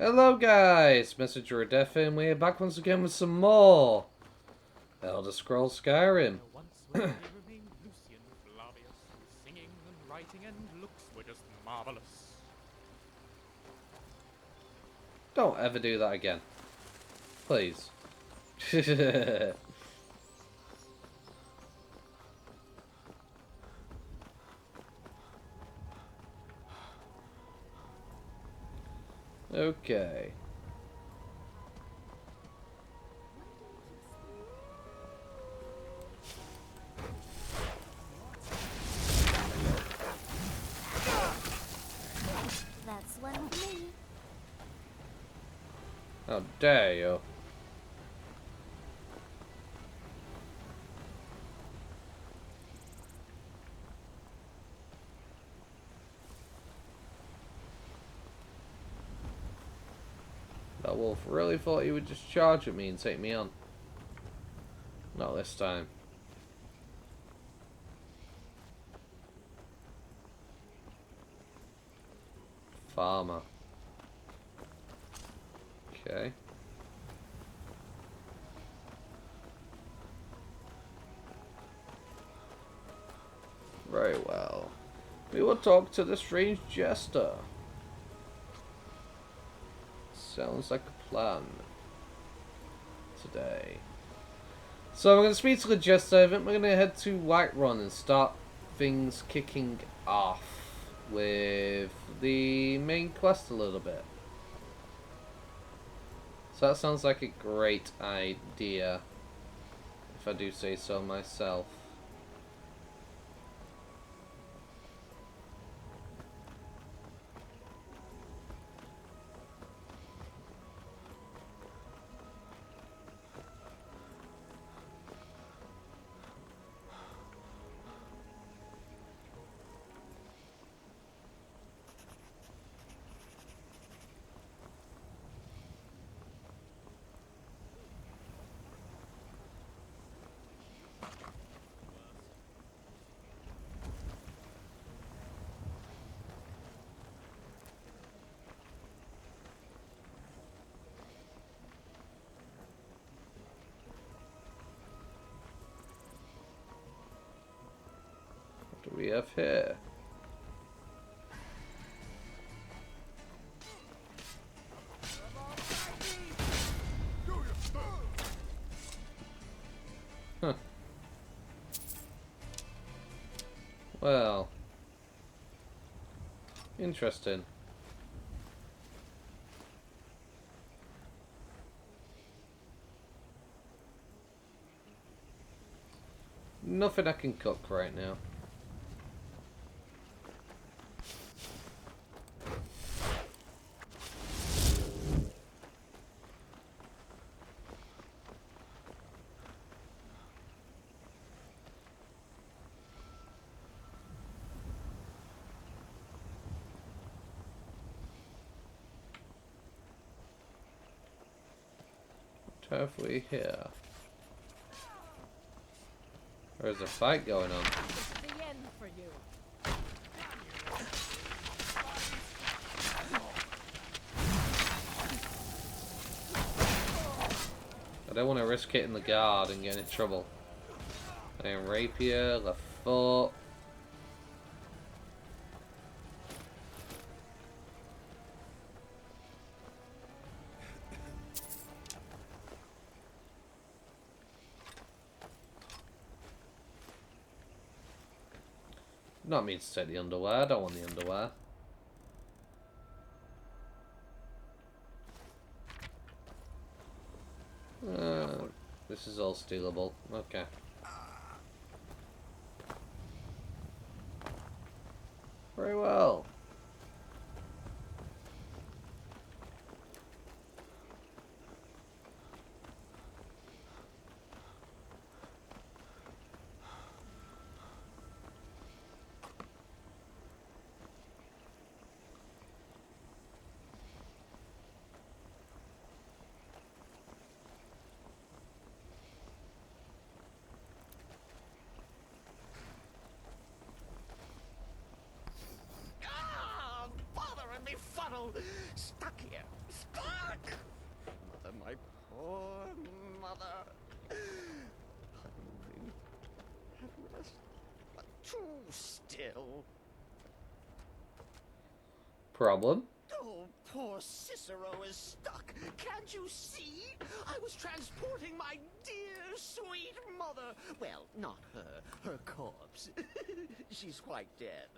Hello guys, Messenger of Death and we're back once again with some more Elder Scrolls Skyrim. Once where he remained Lucian Flavius, whose singing and writing and looks were just marvelous. Don't ever do that again. Please. Okay. That's one with me. How dare you. That wolf really thought he would just charge at me and take me on. Not this time. Farmer. Okay. Very well. We will talk to the strange jester. Sounds like a plan. Today. So we're going to speak to the jester. I think we're going to head to Whiterun and start things kicking off with the main quest a little bit. So that sounds like a great idea, if I do say so myself. What do we have here? Huh. Well. Interesting. Nothing I can cook right now. What have we here? There's a fight going on. It's the end for you. I don't want to risk hitting the guard and getting in trouble. Iron rapier, left foot. Not me to take the underwear. I don't want the underwear. This is all stealable. Okay. Very well. Mother. I'm moving. At rest, but too still. Problem? Oh, poor Cicero is stuck. Can't you see? I was transporting my dear, sweet mother. Well, not her. Her corpse. She's quite dead.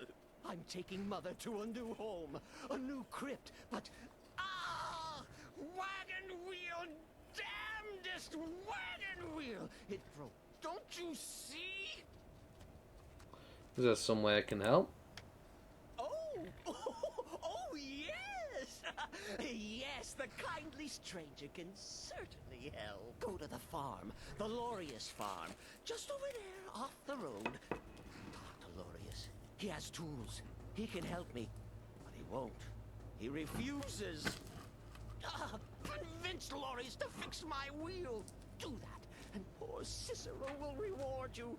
I'm taking Mother to a new home, a new crypt, but... Ah! Wagon wheel! Damnedest wagon wheel! It broke. Don't you see? Is there some way I can help? Oh, yes! Yes, the kindly stranger can certainly help. Go to the farm, the Lorius farm, just over there off the road. Talk to Lorius. He has tools. He can help me, but he won't. He refuses. Convince Lorius to fix my wheel. Do that, and poor Cicero will reward you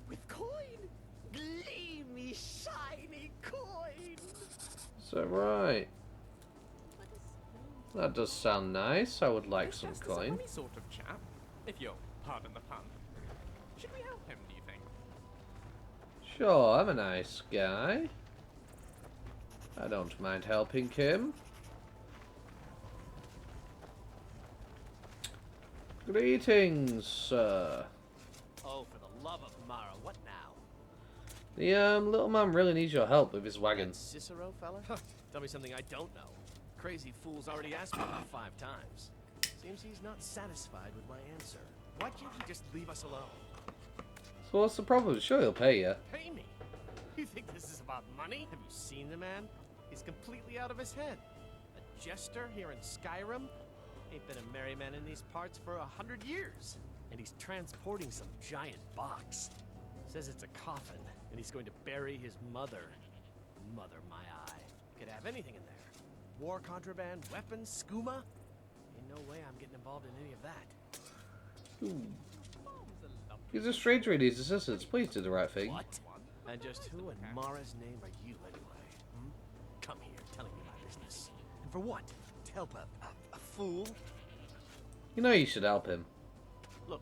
with coin. Gleamy, shiny coin. Is that right? That does sound nice. I would like some Just coin. a funny sort of chap, if you'll pardon the pun. Should we help him, do you think? Sure, I'm a nice guy. I don't mind helping him. Greetings, sir. Oh, for the love of Mara, what now? The little man really needs your help with his wagon. That Cicero fella? Tell me something I don't know. Crazy fool's already asked me about 5 times. Seems he's not satisfied with my answer. Why can't he just leave us alone? So what's the problem? Sure, he'll pay you. Pay me? You think this is about money? Have you seen the man? He's completely out of his head. A jester here in Skyrim? Ain't been a merry man in these parts for 100 years. And he's transporting some giant box. Says it's a coffin, and he's going to bury his mother. Mother, my eye. Could have anything in there. War contraband, weapons, skooma. Ain't no way I'm getting involved in any of that. He's a stranger and his assistants. Please do the right thing. What? And just who in Mara's name are you, anyway? Hmm? Come here, telling me my business. And for what? To help a fool? You know you should help him. Look,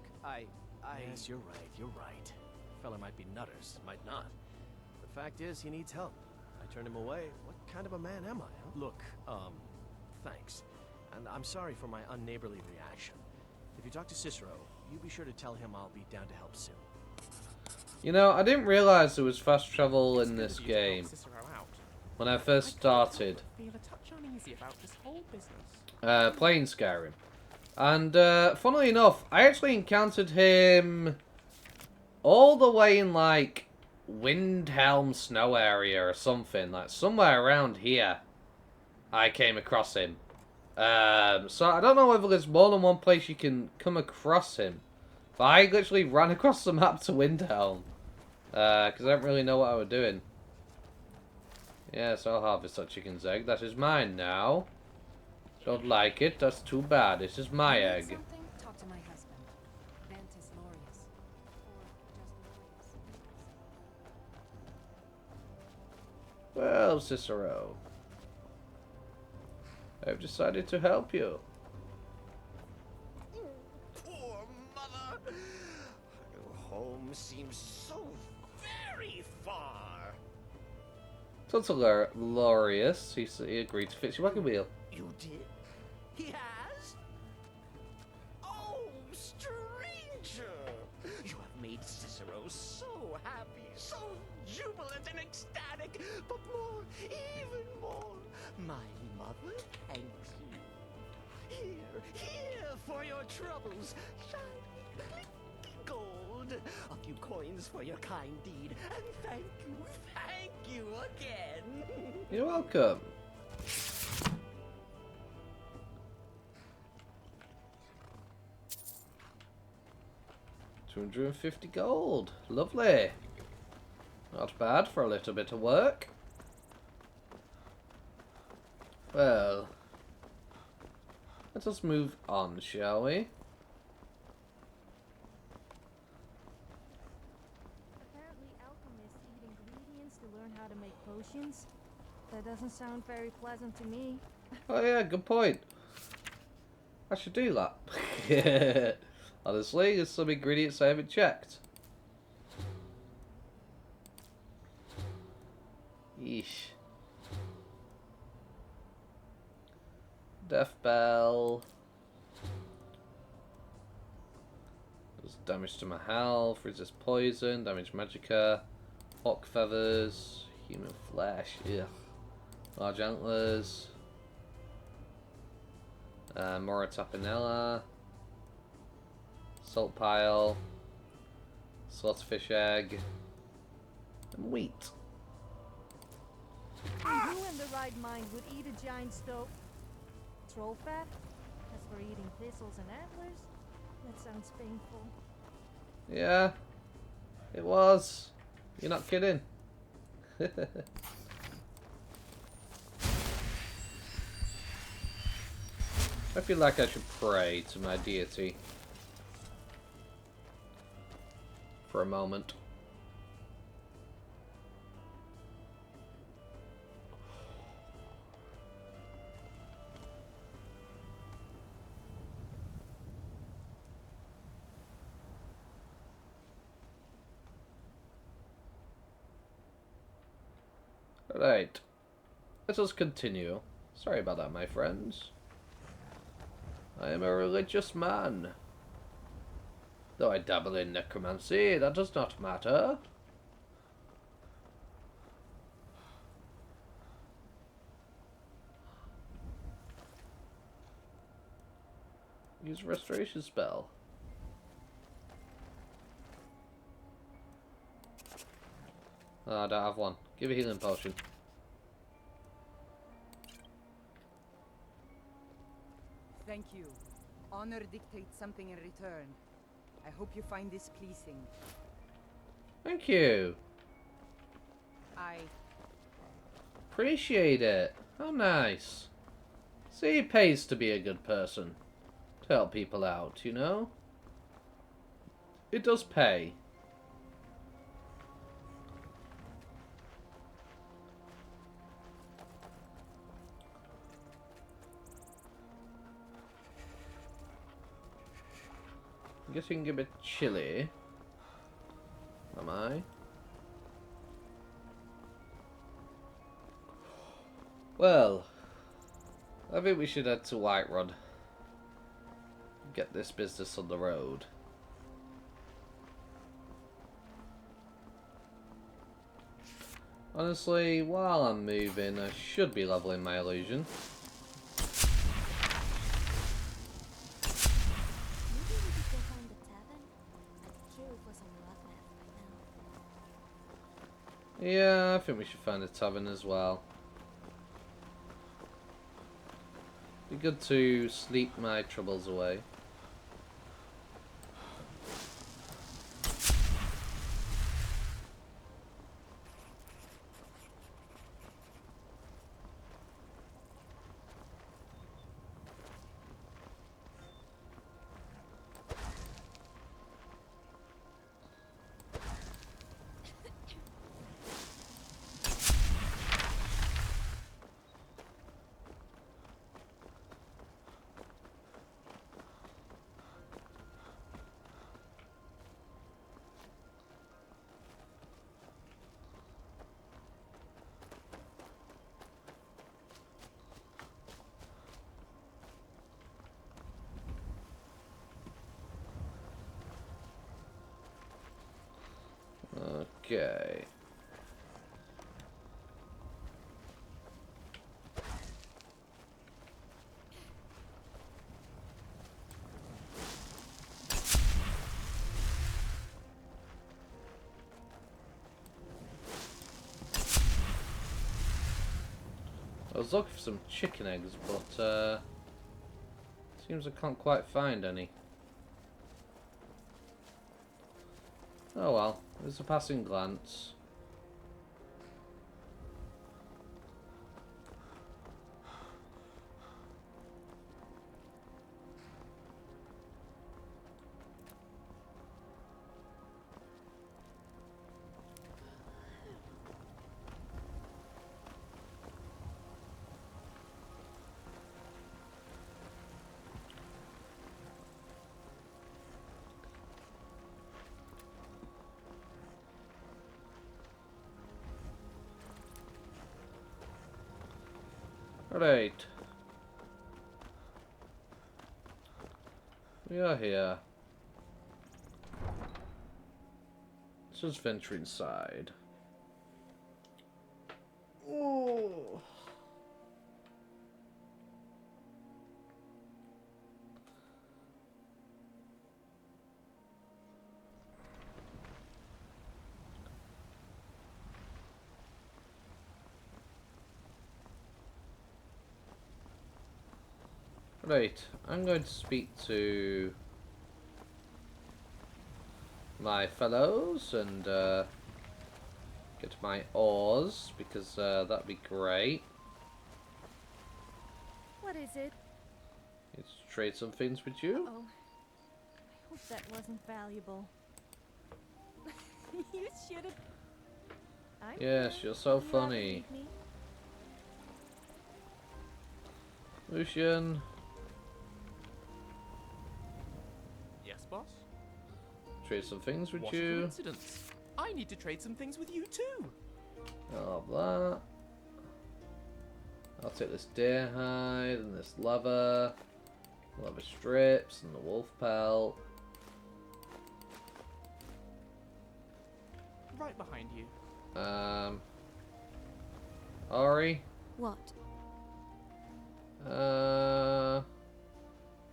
Yes, you're right. Fella might be nutters, might not. The fact is, he needs help. I turned him away. What kind of a man am I, huh? Look, thanks. And I'm sorry for my unneighborly reaction. If you talk to Cicero, you be sure to tell him I'll be down to help soon. You know, I didn't realize there was fast travel in this game Cicero out. when I first started Feel a touch uneasy about this whole business. playing Skyrim. And funnily enough, I actually encountered him all the way in like Windhelm Snow area or something, like somewhere around here. I came across him. So I don't know whether there's more than one place you can come across him. But I literally ran across the map to Windhelm. Because I don't really know what I was doing. Yes, I'll harvest that chicken's egg. That is mine now. Don't like it. That's too bad. This is my egg. Something? Talk to my husband. Ventus Lorius. Or just Lorius. Well, Cicero, I've decided to help you. Poor Mother. Her new home seems so very far. Talk to Lorius. He agreed to fix your wagon wheel. You did? He has? Oh, stranger! You have made Cicero so happy, so jubilant and ecstatic, but more, even more, my mother thanks you. Here for your troubles, shiny gold, a few coins for your kind deed, and thank you again. You're welcome. $250 gold. Lovely. Not bad for a little bit of work. Well, let us move on, shall we? Apparently alchemists eat ingredients to learn how to make potions. That doesn't sound very pleasant to me. Oh yeah, good point. I should do that. Honestly, there's some ingredients I haven't checked. Yeesh. Death Bell. Does damage to my health, resist poison, damage magicka, hawk feathers, human flesh, ugh. Large antlers. Mora Tapinella. Salt pile. Slaughterfish egg. And wheat. Who in the right mind would eat a giant stove? Troll fat? As for eating thistles and antlers? That sounds painful. Yeah, it was. You're not kidding. I feel like I should pray to my deity for a moment. Right, let us continue. Sorry about that, my friends. I am a religious man. Though I dabble in necromancy, that does not matter. Use restoration spell. Oh, I don't have one. Give a healing potion. Thank you. Honor dictates something in return. I hope you find this pleasing. Thank you. I... Appreciate it. How nice. See, it pays to be a good person. To help people out, you know? It does pay. I'm getting a bit chilly. Am I? Well, I think we should head to Whiterun. Get this business on the road. Honestly, while I'm moving, I should be leveling my illusion. Maybe we could go find the tavern? I'd kill for some bloodbath right now. Yeah, I think we should find a tavern as well. Be good to sleep my troubles away. Okay. I was looking for some chicken eggs, but seems I can't quite find any. Oh well, there's a passing glance. Alright. We are here. Let's just venture inside. Oh. Right, I'm going to speak to my fellows and get my oars, because that'd be great. What is it? Need to trade some things with you. Oh, I hope that wasn't valuable. You should have. Yes, you're so funny. Lucian. Yes, boss? Trade some things with What a you. coincidence. I need to trade some things with you too. All of that. I'll take this deer hide and this leather strips and the wolf pelt. Right behind you. Ari. What?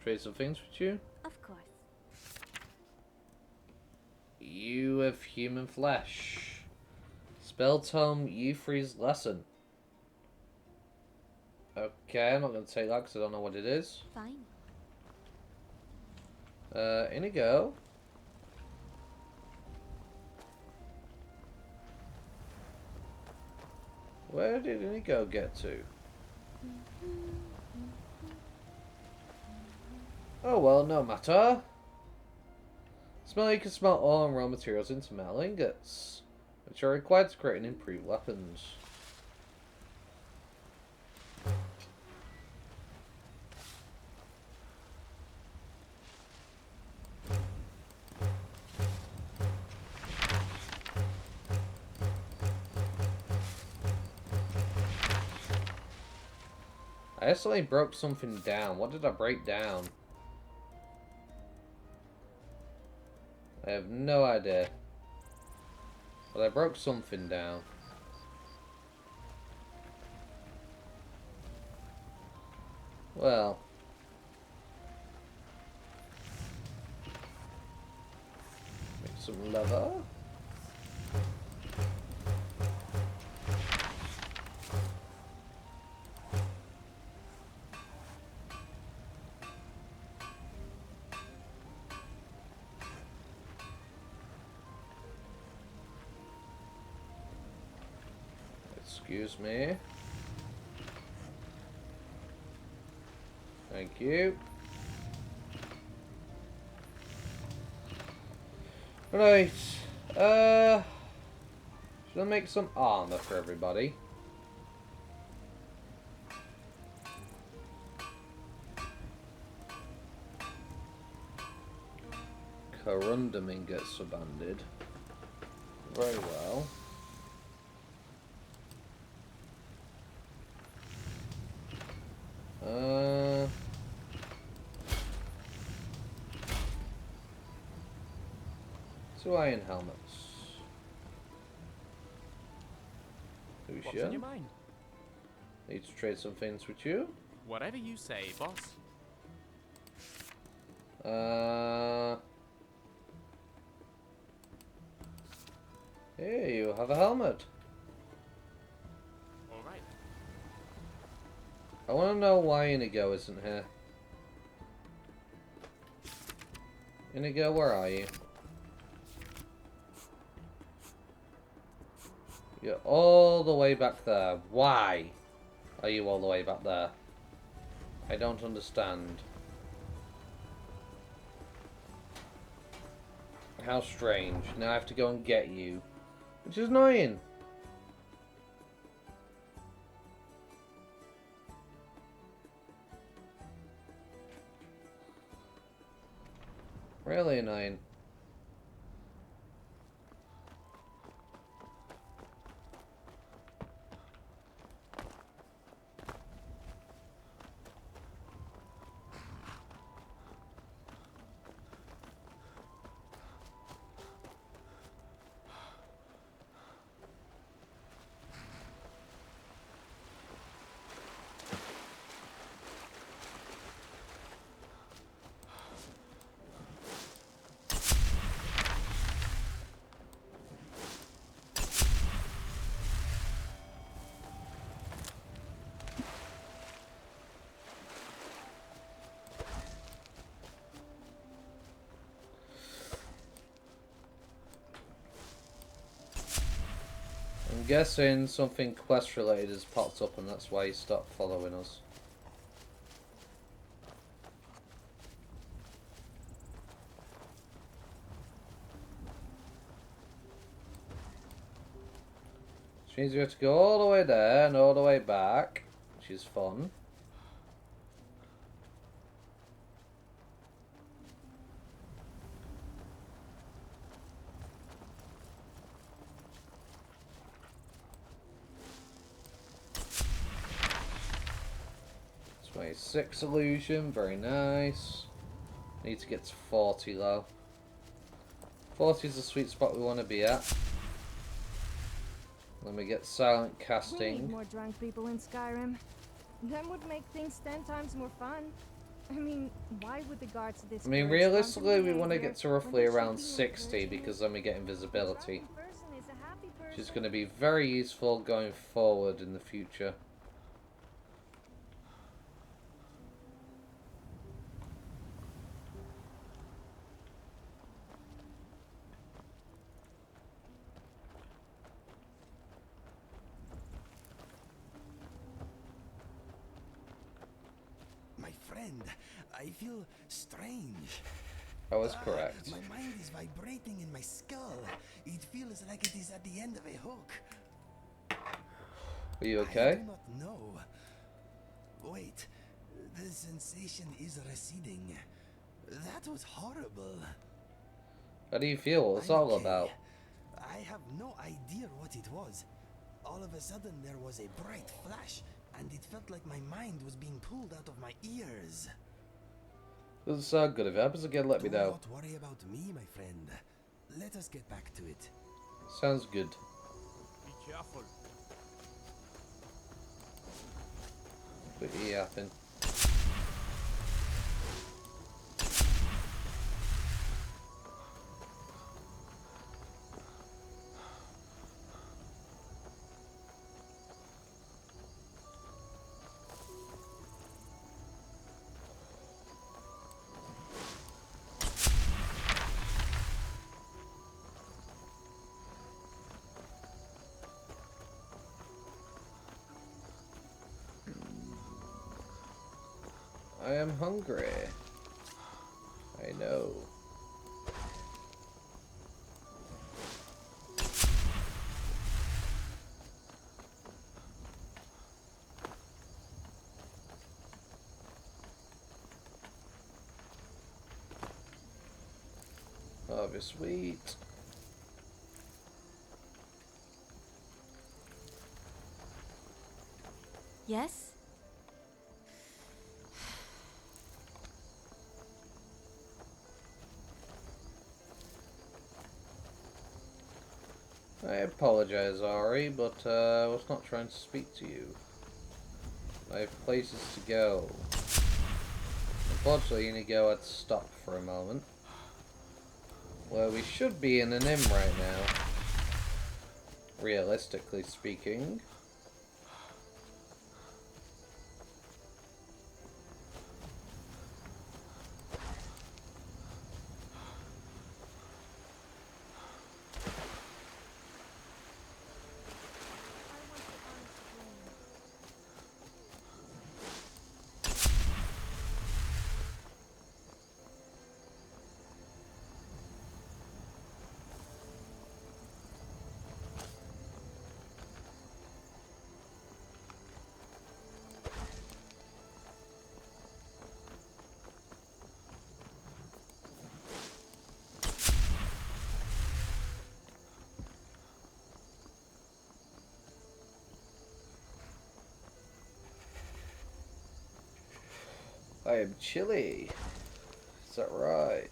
Trade some things with you. Of course. You have human flesh. Spell tome Euphrates lesson. Okay, I'm not going to take that because I don't know what it is. Fine. Inigo. Where did Inigo get to? Oh well, no matter. You can smelt all and raw materials into metal ingots, which are required to create and improve weapons. I accidentally broke something down. What did I break down? I have no idea. But I broke something down. Well. Make some leather. Excuse me. Thank you. Right. Should I make some armor for everybody? Corundum ingots are banded. Very well. Two iron helmets. What's in your mind? Need to trade some things with you. Whatever you say, boss. Here you have a helmet. Alright. I want to know why Inigo isn't here. Inigo, where are you? You're all the way back there. Why are you all the way back there? I don't understand. How strange. Now I have to go and get you. Which is annoying. Really annoying. I'm guessing something quest related has popped up and that's why he stopped following us. Which means we have to go all the way there and all the way back, which is fun. It's 26 illusion, very nice. Need to get to 40 though. 40 is the sweet spot we want to be at. Let me get silent We need casting. more drunk people in Skyrim. That would make things 10 times more fun. I mean, why would the guards I mean, discourage realistically, drunken we want to behavior get to when roughly they should around be 60 encouraging because it? then we get A invisibility. drunken person is a happy Which is person. going to be very useful going forward in the future. My friend, I feel strange. That was correct. My mind is vibrating in my skull. It feels like it is at the end of a hook. Are you I okay? do not know. Wait, the sensation is receding. That was horrible. How do you feel? What's it I'm all okay. about? I have no idea what it was. All of a sudden there was a bright flash, and it felt like my mind was being pulled out of my ears. Doesn't sound good. If it happens again, let me Do know. not worry about me, my friend. Let us get back to it. Sounds good. Be careful. But yeah, happen. I am hungry. I know. Harvest wheat. Yes? I apologize, Ari, but I was not trying to speak to you. I have places to go. Unfortunately, Inigo had to stop for a moment. Well, we should be in an inn right now. Realistically speaking. I am chilly. Is that right?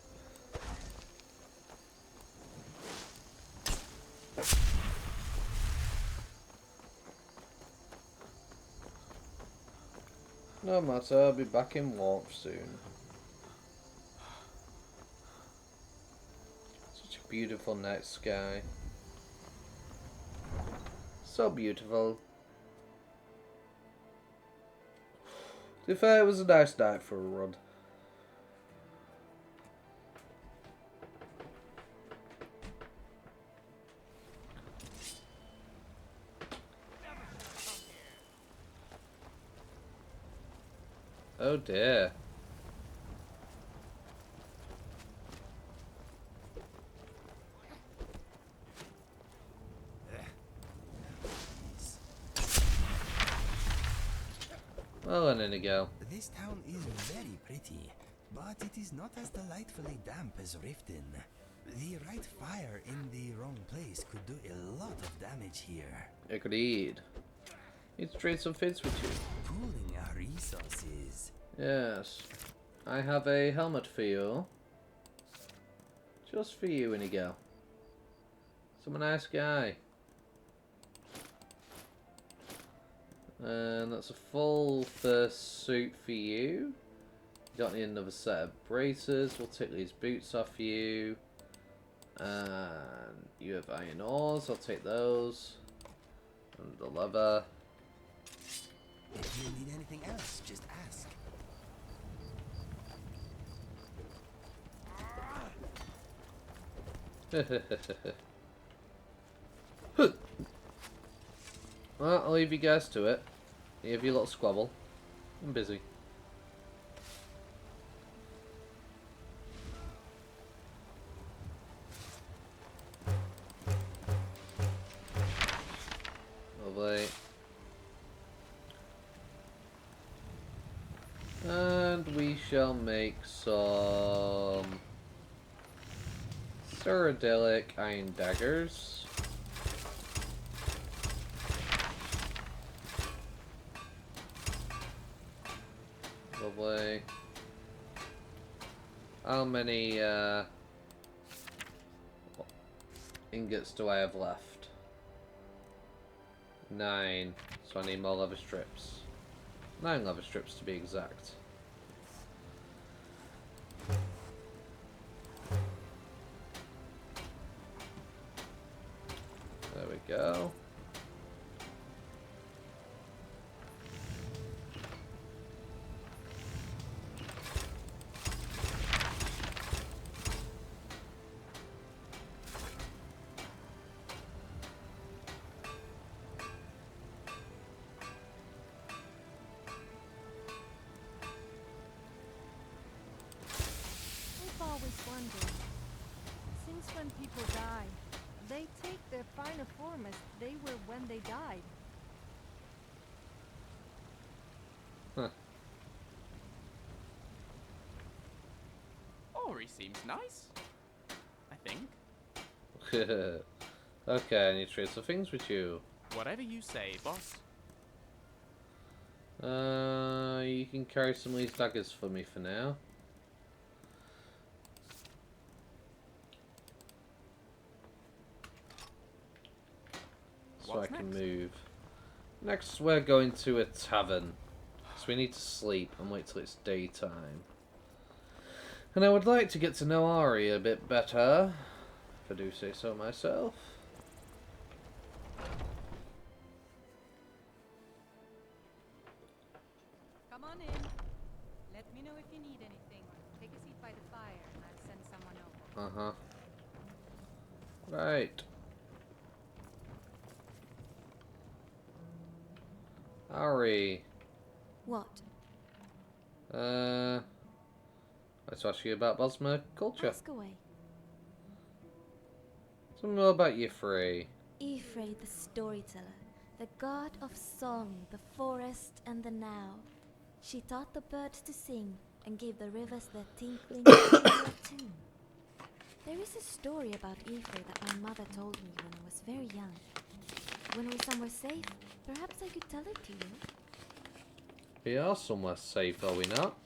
No matter, I'll be back in warmth soon. Such a beautiful night sky. So beautiful. To be fair, it was a nice night for a run. Oh dear. Well, and in you go. This town is very pretty, but it is not as delightfully damp as Riften. The right fire in the wrong place could do a lot of damage here. Agreed. Need to trade some fits with you. Pooling our resources. Yes. I have a helmet for you. Just for you, Inigo. I'm a nice guy. And that's a full first suit for you. You don't need another set of braces. We'll take these boots off you. And you have iron ores. I'll take those. And the leather. If you need anything else, just ask. Well, I'll leave you guys to it. You have your little squabble. I'm busy. Lovely. And we shall make some Cyrodiilic iron daggers. Lovely. How many ingots do I have left? 9. So I need more leather strips. 9 leather strips to be exact. There we go. I've always wondered. Since when people die, they take their final form as they were when they died. Huh. Ori seems nice. I think. Okay, I need to trade some things with you. Whatever you say, boss. You can carry some of these daggers for me for now. So What's I can next? move. Next, we're going to a tavern. So we need to sleep and wait till it's daytime. And I would like to get to know Ari a bit better, if I do say so myself. Come on in. Let me know if you need anything. Take a seat by the fire and I'll send someone over. Right. Ari. What? Let's ask you about Bosma culture. Ask away. Tell me more about you three. Ifrei the storyteller, the god of song, the forest, and the now. She taught the birds to sing and gave the rivers their tinkling tune. There is a story about Ifrei that my mother told me when I was very young. When we're somewhere safe, perhaps I could tell it to you. We are somewhere safe, are we not?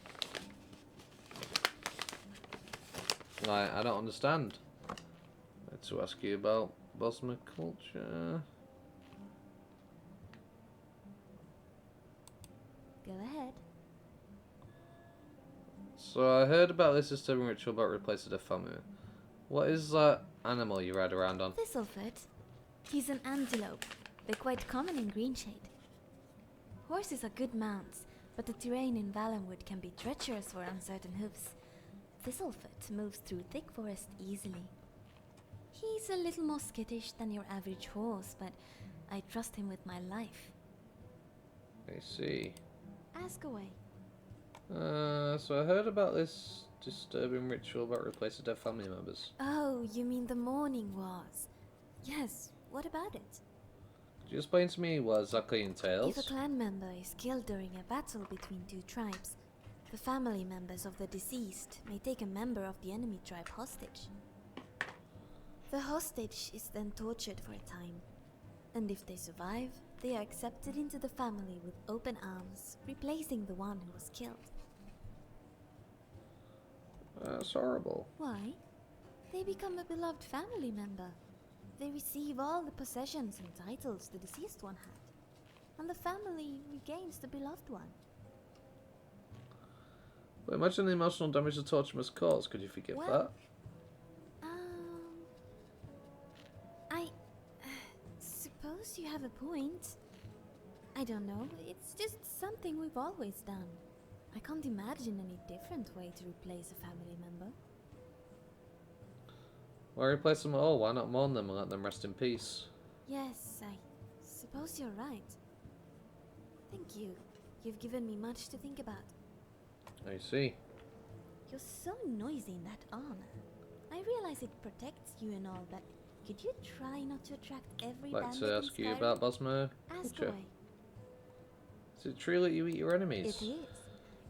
I don't understand. Let's ask you about Bosma culture. Go ahead. So I heard about this disturbing ritual about replacing the family. What is that animal you ride around on? Thistlefoot. He's an antelope. They're quite common in Greenshade. Horses are good mounts, but the terrain in Valenwood can be treacherous for uncertain hoofs. Thistlefoot moves through thick forest easily. He's a little more skittish than your average horse, but I trust him with my life. I see. Ask away. So I heard about this disturbing ritual about replacing dead family members. Oh, you mean the mourning wars? Yes, what about it? Could you explain to me what exactly If a entails? clan member is killed during a battle between two tribes, the family members of the deceased may take a member of the enemy tribe hostage. The hostage is then tortured for a time, and if they survive, they are accepted into the family with open arms, replacing the one who was killed. That's horrible. Why? They become a beloved family member. They receive all the possessions and titles the deceased one had, and the family regains the beloved one. But imagine the emotional damage the torture must cause. Could you forgive Well, that? I suppose you have a point. I don't know, it's just something we've always done. I can't imagine any different way to replace a family member. Why replace them at all? Why not mourn them and let them rest in peace? Yes, I suppose you're right. Thank you. You've given me much to think about. I see. You're so noisy in that armor. I realize it protects you and all, but could you try not to attract every I'd like bandit to in ask you Skyrim? about Bosmo. Ask culture. away. Is it true that you eat your enemies? It is.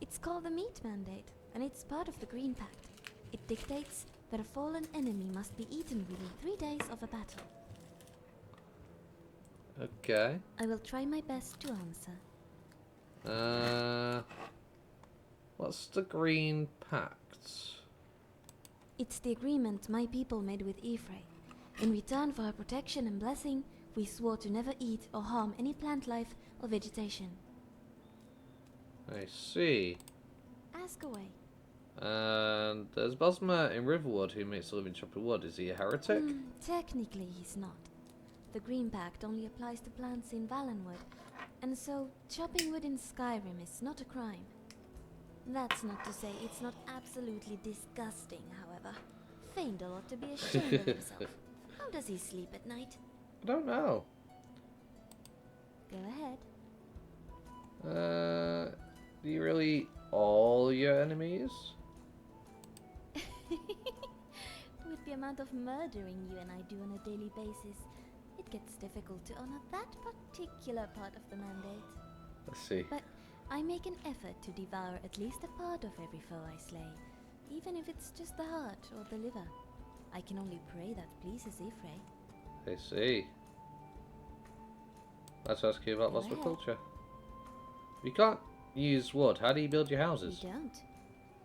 It's called the Meat Mandate, and it's part of the Green Pact. It dictates that a fallen enemy must be eaten within 3 days of a battle. Okay. I will try my best to answer. What's the Green Pact? It's the agreement my people made with Ephraim. In return for her protection and blessing, we swore to never eat or harm any plant life or vegetation. I see. Ask away. And there's Bosma in Riverwood who makes a living chopping wood. Is he a heretic? Technically, he's not. The Green Pact only applies to plants in Valenwood, and so chopping wood in Skyrim is not a crime. That's not to say it's not absolutely disgusting, however. Feindel ought to be ashamed of himself. How does he sleep at night? I don't know. Go ahead. Do you really eat all your enemies? With the amount of murdering you and I do on a daily basis, it gets difficult to honor that particular part of the mandate. Let's see. But I make an effort to devour at least a part of every foe I slay, even if it's just the heart or the liver. I can only pray that pleases Ephraim. I see. Let's ask you about Go Bosma ahead. culture. You can't use wood. How do you build your We houses? don't.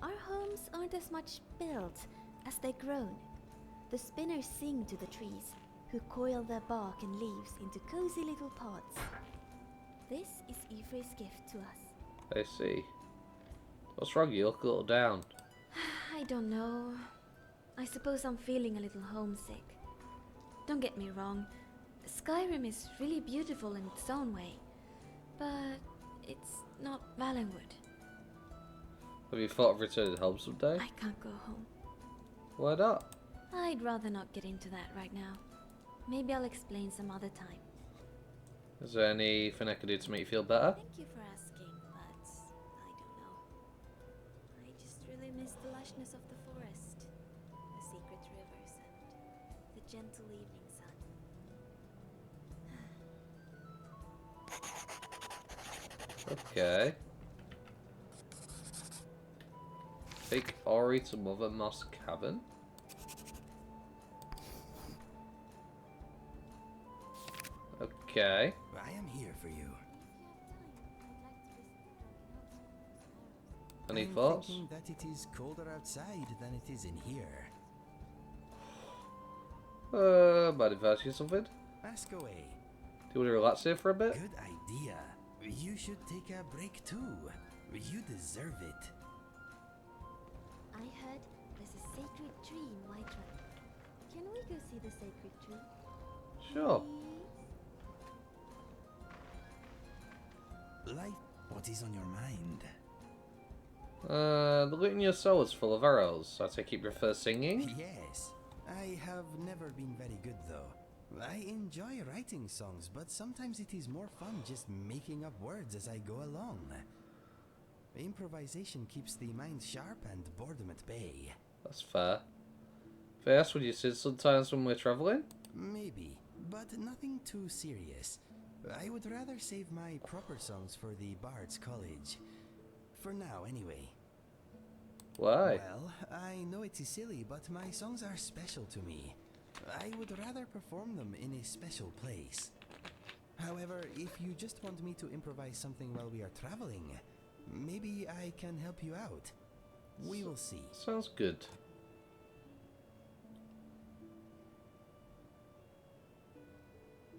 Our homes aren't as much built as they're grown. The spinners sing to the trees, who coil their bark and leaves into cozy little pods. This is Ephraim's gift to us. I see. What's wrong? You look a little down. I don't know. I suppose I'm feeling a little homesick. Don't get me wrong, Skyrim is really beautiful in its own way, but it's not Valenwood. Have you thought of returning home someday? I can't go home. Why not? I'd rather not get into that right now. Maybe I'll explain some other time. Is there anything I can do to make you feel better? Thank you for asking, but I don't know. I just really miss the lushness of the forest, the secret rivers, and the gentle evening sun. Okay. Take Ori to Mother Moss Cavern. Okay. I am here for you. Any I'm thoughts? thinking that it is colder outside than it is in here. Might advise you something? Ask away. Do you want to relax here for a bit? Good idea. You should take a break too. You deserve it. I heard there's a sacred tree in Whiterun. Can we go see the sacred tree? Sure. Please? Light, what is on your mind? The loot in your soul is full of arrows. I take it you prefer singing? Yes. I have never been very good though. I enjoy writing songs, but sometimes it is more fun just making up words as I go along. Improvisation keeps the mind sharp and boredom at bay. That's fair. First, would you sit sometimes when we're traveling? Maybe, but nothing too serious. I would rather save my proper songs for the Bard's College. For now, anyway. Why? Well, I know it is silly, but my songs are special to me. I would rather perform them in a special place. However, if you just want me to improvise something while we are traveling, maybe I can help you out. We will see. Sounds good.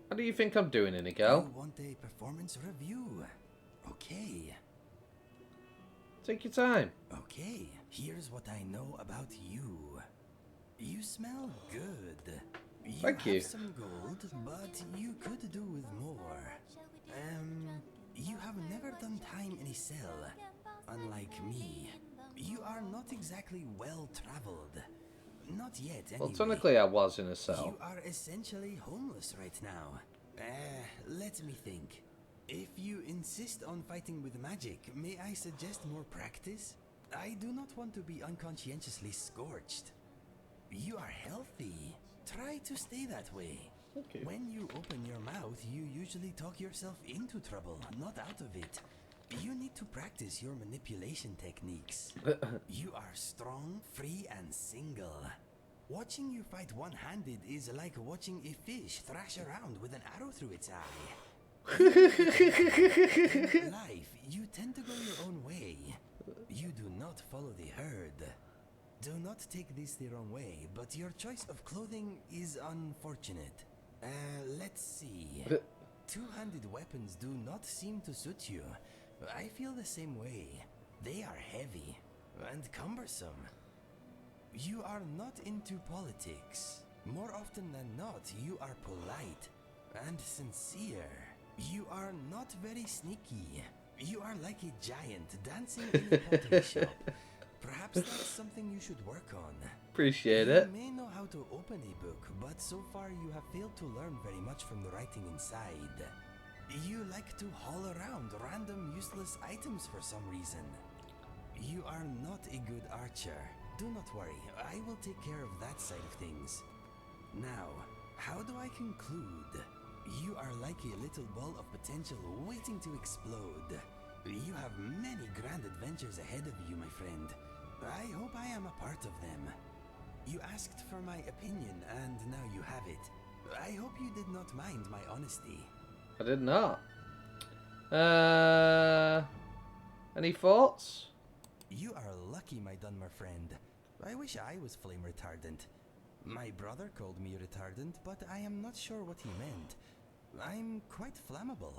How do you think I'm doing, Inigo? You want a performance review? Okay. Take your time. Okay, here's what I know about you. You smell good. Thank you. You have some gold, but you could do with more. You have never done time in a cell. Unlike me, you are not exactly well traveled. Not yet, anyway. Well, technically I was in a cell. You are essentially homeless right now. Let me think. If you insist on fighting with magic, may I suggest more practice? I do not want to be unconscientiously scorched. You are healthy. Try to stay that way. Okay. When you open your mouth, you usually talk yourself into trouble, not out of it. You need to practice your manipulation techniques. You are strong, free, and single. Watching you fight one-handed is like watching a fish thrash around with an arrow through its eye. In life, you tend to go your own way. You do not follow the herd. Do not take this the wrong way, but your choice of clothing is unfortunate. Let's see. Two-handed weapons do not seem to suit you. I feel the same way. They are heavy and cumbersome. You are not into politics. More often than not, you are polite and sincere. You are not very sneaky. You are like a giant dancing in a pottery shop. Perhaps that's something you should work on. Appreciate it. You may know how to open a book, but so far you have failed to learn very much from the writing inside. You like to haul around random useless items for some reason. You are not a good archer. Do not worry, I will take care of that side of things. Now, how do I conclude? You are like a little ball of potential waiting to explode. You have many grand adventures ahead of you, my friend. I hope I am a part of them. You asked for my opinion, and now you have it. I hope you did not mind my honesty. I did not. Any thoughts? You are lucky, my Dunmer friend. I wish I was flame retardant. My brother called me retardant, but I am not sure what he meant. I'm quite flammable.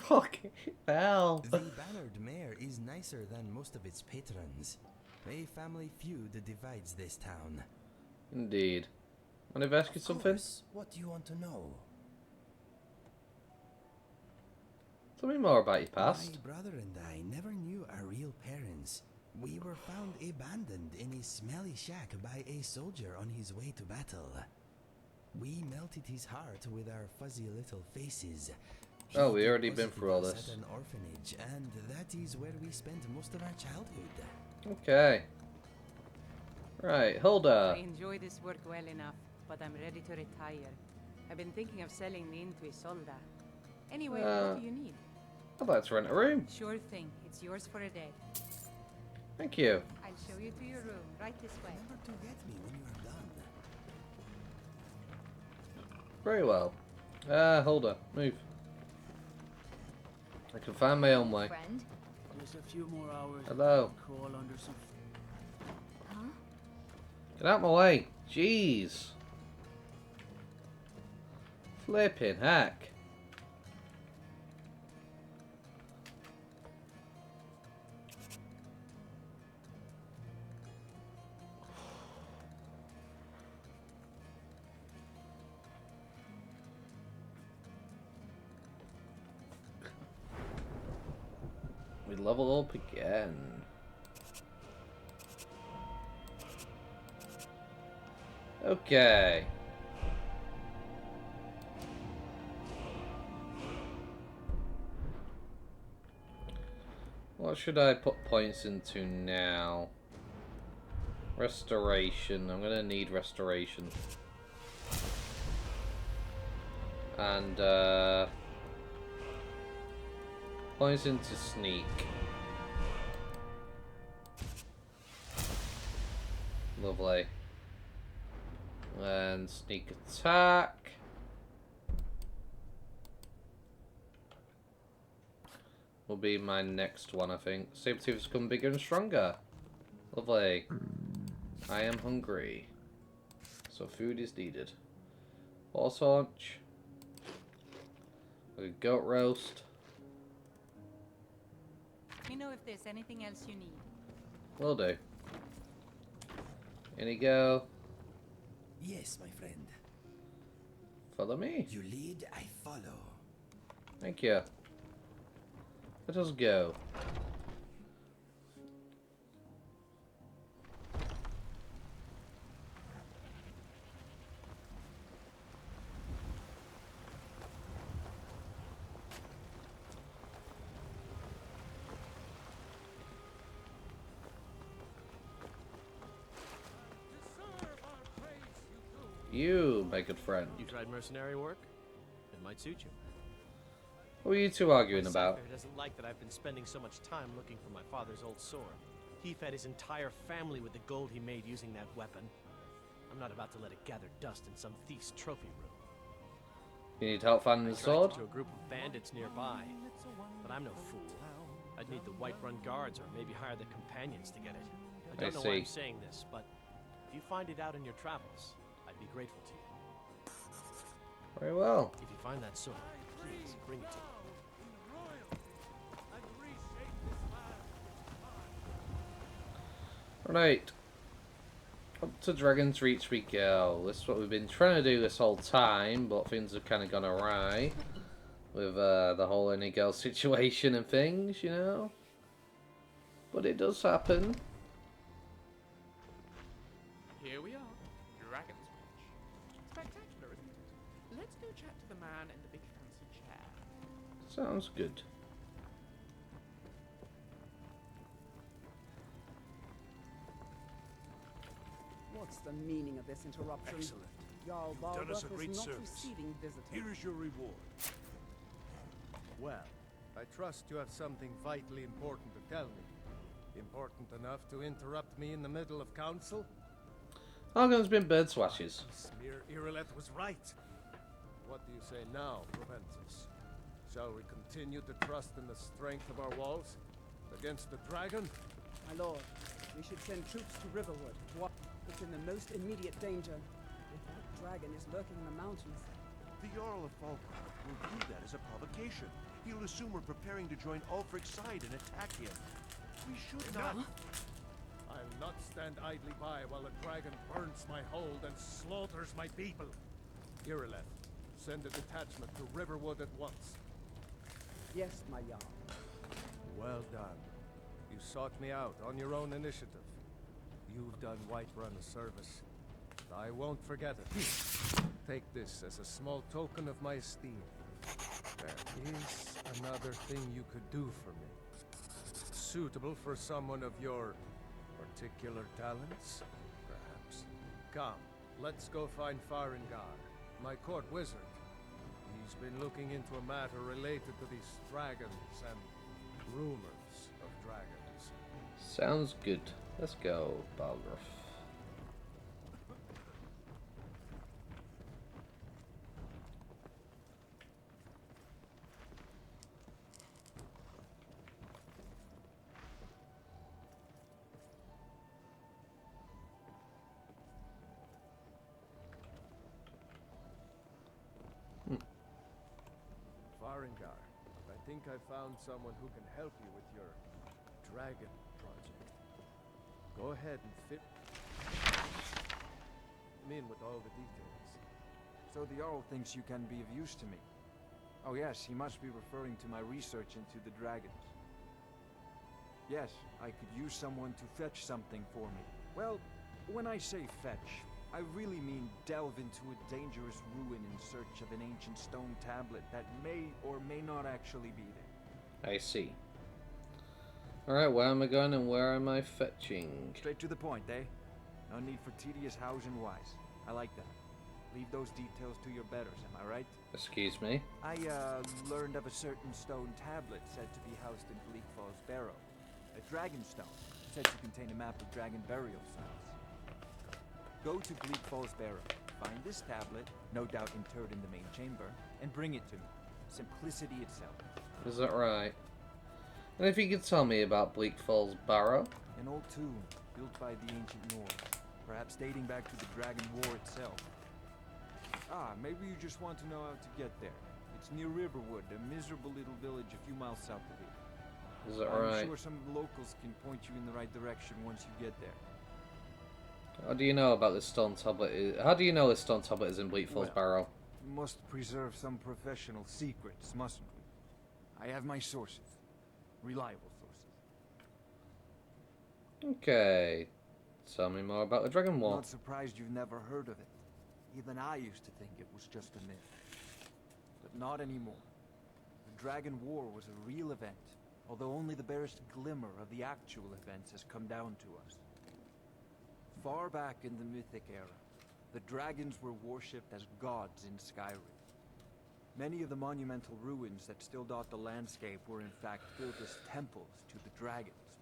Fucking hell. The Bannered Mare is nicer than most of its patrons. A family feud divides this town. Indeed. Want to ask you something? Course. What do you want to know? Tell me more about your past. My brother and I never knew our real parents. We were found abandoned in a smelly shack by a soldier on his way to battle. We melted his heart with our fuzzy little faces. Oh, we He already been deposited through all us this. At an orphanage, and that is where we spent most of our childhood. Okay. Right, hold up. I enjoy this work well enough, but I'm ready to retire. I've been thinking of selling me into Isolda. Anyway, what do you need? I'd like to rent a room. Sure thing. It's yours for a day. Thank you. I'll show you to your room, right this way. Remember to get me when you are done. Very well. Hold up. Move. I can find my own way. Friend? Just a few more hours. Hello. Crawl under some. Huh? Get out my way. Jeez. Flipping heck. We level up again. Okay. Well, What should I put points into now? Restoration. I'm gonna need restoration. And points into sneak. Lovely. And sneak attack. Will be my next one, I think. Saber-tooth's become bigger and stronger. Lovely. I am hungry. So food is needed. Horse haunch. A goat roast. Let me know if there's anything else you need. Will do. In you go. Yes, my friend. Follow me. You lead, I follow. Thank you. Let us go. You, my good friend. You tried mercenary work? It might suit you. What were you two arguing about? Cicero doesn't like that I've been spending so much time looking for my father's old sword. He fed his entire family with the gold he made using that weapon. I'm not about to let it gather dust in some thief's trophy room. You need help finding the sword? To a group of bandits nearby, but I'm no fool. I'd need the Whiterun guards or maybe hire the companions to get it. I don't know why I'm saying this, but if you find it out in your travels, I'd be grateful to you. Very well. If you find that sword, please bring it to me. Right. Up to Dragon's Reach we go. This is what we've been trying to do this whole time, but things have kind of gone awry. With the whole any girl situation and things, you know. But it does happen. Here we are, Dragon's Reach. Spectacular, isn't it? Let's go chat to the man in the big fancy chair. Sounds good. What's the meaning of this interruption? Excellent. Jarl You've done us a Balgruuf is great not service. receiving visitors. Here is your reward. Well, I trust you have something vitally important to tell me. Important enough to interrupt me in the middle of council? Argon's been bird swatches. Smear Irileth was right. What do you say now, Proventus? Shall we continue to trust in the strength of our walls? Against the dragon? My lord, we should send troops to Riverwood. It's in the most immediate danger. If that dragon is lurking in the mountains. The Jarl of Falkirk will view that as a provocation. He'll assume we're preparing to join Ulfric's side and attack him. We should not... I'll not stand idly by while the dragon burns my hold and slaughters my people. Irileth, send a detachment to Riverwood at once. Yes, my Jarl. Well done. You sought me out on your own initiative. You've done Whiterun a service. I won't forget it. Take this as a small token of my esteem. There is another thing you could do for me. Suitable for someone of your particular talents, perhaps. Come, let's go find Farengar, my court wizard. He's been looking into a matter related to these dragons and rumors of dragons. Sounds good. Let's go, Balgruuf. Farengar, I think I found someone who can help you with your dragon project. Go ahead and fit me in with all the details. So the Jarl thinks you can be of use to me. Oh yes, he must be referring to my research into the dragons. Yes, I could use someone to fetch something for me. Well, when I say fetch, I really mean delve into a dangerous ruin in search of an ancient stone tablet that may or may not actually be there. I see. Alright, where am I going and where am I fetching? Straight to the point, eh? No need for tedious hows and whys. I like that. Leave those details to your betters, am I right? Excuse me? I, learned of a certain stone tablet said to be housed in Bleak Falls Barrow. A dragon stone, said to contain a map of dragon burial sites. Go to Bleak Falls Barrow, find this tablet, no doubt interred in the main chamber, and bring it to me. Simplicity itself. Is that right? And if you could tell me about Bleak Falls Barrow? An old tomb, built by the ancient Nords, perhaps dating back to the Dragon War itself. Ah, maybe you just want to know how to get there. It's near Riverwood, a miserable little village a few miles south of here. Is that right? I'm sure some locals can point you in the right direction once you get there. How do you know about this stone tablet? How do you know this stone tablet is in Bleak Falls Barrow? We must preserve some professional secrets, mustn't we? I have my sources. Reliable sources. Okay. Tell me more about the Dragon War. Not surprised you've never heard of it. Even I used to think it was just a myth. But not anymore. The Dragon War was a real event, although only the barest glimmer of the actual events has come down to us. Far back in the Mythic era, the dragons were worshipped as gods in Skyrim. Many of the monumental ruins that still dot the landscape were in fact built as temples to the dragons.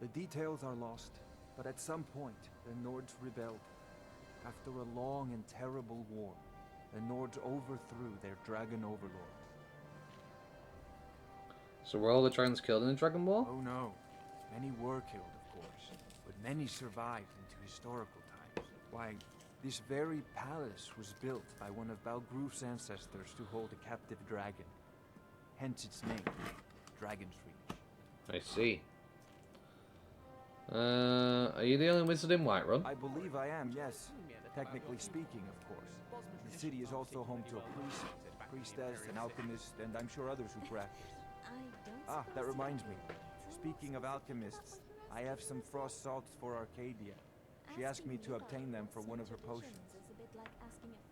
The details are lost, but at some point, the Nords rebelled. After a long and terrible war, the Nords overthrew their dragon overlords. So were all the dragons killed in the Dragon War? Oh no. Many were killed, of course, but many survived into historical times. Why, this very palace was built by one of Balgroof's ancestors to hold a captive dragon. Hence its name, Dragon's Reach. I see. Are you the only wizard in Whiterun? I believe I am, yes. Technically speaking, of course. The city is also home to a priest, priestess, an alchemist, and I'm sure others who practice. Ah, that reminds me. Speaking of alchemists, I have some frost salts for Arcadia. She asked me to obtain them for one of her potions.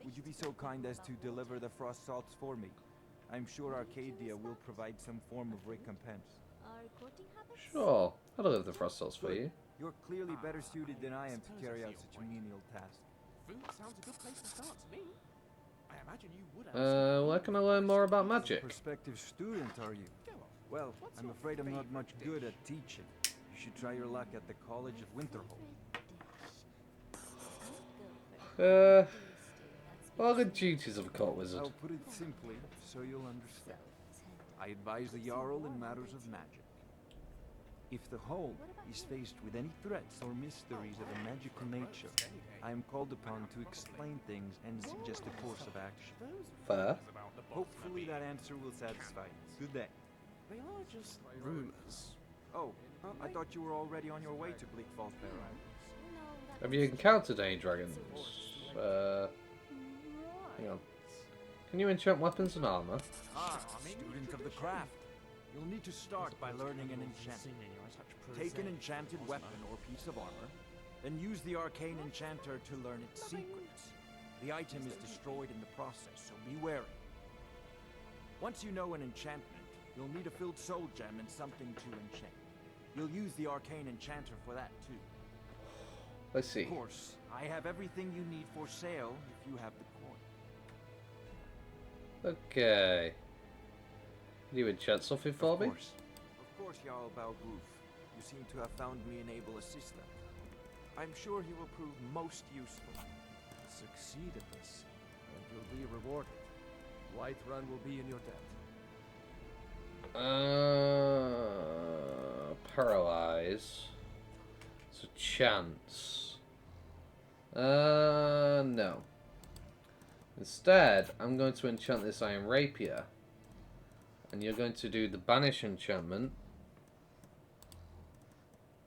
Would you be so kind as to deliver the frost salts for me? I'm sure Arcadia will provide some form of recompense. Sure, I'll deliver the frost salts for you. You're clearly better suited than I am to carry out such a menial task. Food sounds a good place to start to me. I imagine you would have. Where can I learn more about magic? Prospective student, are you? Well, I'm afraid I'm not much good at teaching. You should try your luck at the College of Winterhold. What are the duties of a court wizard? I'll put it simply, so you'll understand. I advise the Jarl in matters of magic. If the Hold is faced with any threats or mysteries of a magical nature, I am called upon to explain things and suggest a course of action. Fair. Hopefully that answer will satisfy you. Good day. They are just rumors. Oh, I thought you were already on your way to Bleak Falls Barrow. Have you encountered any dragons? Hang on. Can you enchant weapons and armor? Ah, student of the craft. You'll need to start by learning an enchantment. Take an enchanted weapon or piece of armor, then use the arcane enchanter to learn its secrets. The item is destroyed in the process, so be wary. Once you know an enchantment, you'll need a filled soul gem and something to enchant. You'll use the arcane enchanter for that too. Let's see. Of course, I have everything you need for sale if you have the coin. Okay. Can you enchant something for me? Of course, Jarl Balgroof. You seem to have found me an able assistant. I'm sure he will prove most useful. Succeed at this, and you'll be rewarded. Whiterun will be in your debt. Paralyze. It's a chance. No. Instead, I'm going to enchant this iron rapier. And you're going to do the banish enchantment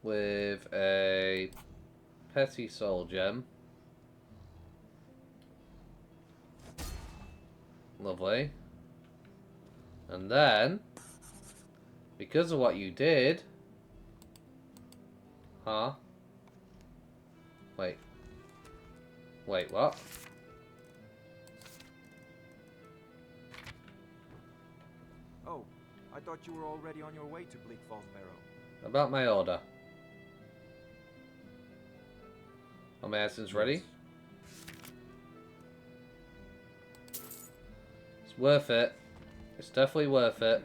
with a petty soul gem. Lovely. And then, because of what you did... Huh? Wait. Wait, what? Oh, I thought you were already on your way to Bleak Falls Barrow. About my order. Are my essence ready? It's worth it. It's definitely worth it.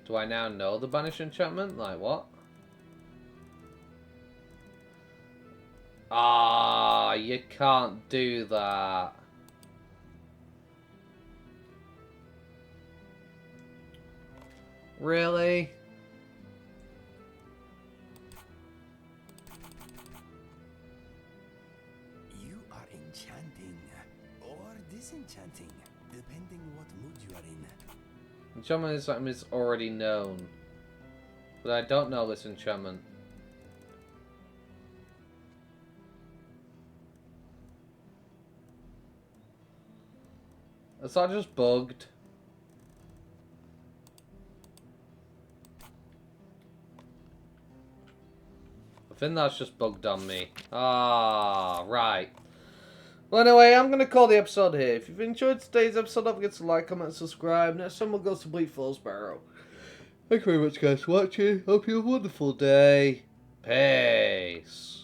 Do I now know the banish enchantment? Like what? Ah, you can't do that. Really? You are enchanting or disenchanting, depending what mood you are in. Enchantment is something is already known. But I don't know this enchantment. Is that just bugged? I think that's just bugged on me. Ah, right. Well, anyway, I'm going to call the episode here. If you've enjoyed today's episode, don't forget to like, comment, and subscribe. Next time we'll go to Bleak Falls Barrow. Thank you very much, guys, for watching. Hope you have a wonderful day. Peace.